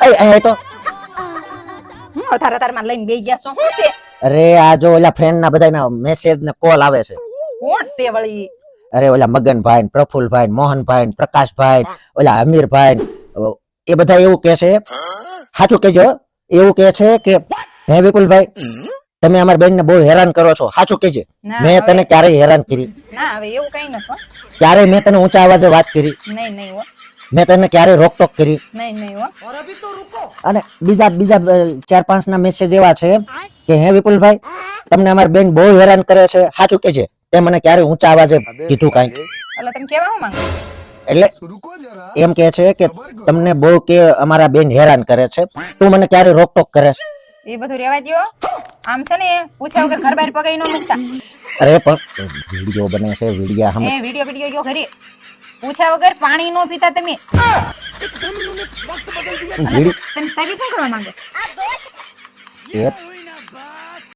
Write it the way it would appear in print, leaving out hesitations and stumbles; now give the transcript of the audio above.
એ તો હું તારે માં લઈને બેસી ગયા છો શું છે અરે આ જો ઓલા ફ્રેન્ડ ના બધાના મેસેજ ને કોલ આવે છે. કોણ છે વળી અરે ઓલા મગનભાઈ ને પ્રફુલભાઈ ને મોહનભાઈ ને પ્રકાશભાઈ ઓલા અમીરભાઈ એ બધા એવું કે છે સાચું કેજો એવું કે છે કે હે વિપુલભાઈ તમે અમારી બેન ને બહુ હેરાન કરો છો સાચું કેજે. ના, મેં હવે- તને ક્યારેય હેરાન કરી? ના હવે એવું કઈ નથી હો. ક્યારેય મેં તને ઊંચા અવાજે વાત કરી? નહીં હો. મેં તને ક્યારેય રોકટોક કરી? નહીં હો. અને બીજા બીજા 4-5 ના મેસેજ એવા છે કે હે વિપુલભાઈ તમને અમારી બેન બહુ હેરાન કરે છે સાચું કેજે. તે મને ક્યારેય ઊંચા અવાજે કીધું કાંઈ? એટલે તમે કેવા હું માંગો એટલે એમ કે છે કે તમને બહુ કે અમારા બેન હેરાન કરે છે, તું મને ક્યારે રોકટોક કરે છે? એ બધું રેવા દ્યો. આમ છે ને પૂછ્યા વગર ઘર બહાર પગાઈ ન મૂકતા. અરે પણ વિડીયો બને છે, વિડીયો હમ એ વિડીયો ગયો ઘરે પૂછ્યા વગર પાણી નો પીતા તમે. વિડીયો તમે સાબિત શું કરવા માંગો? એ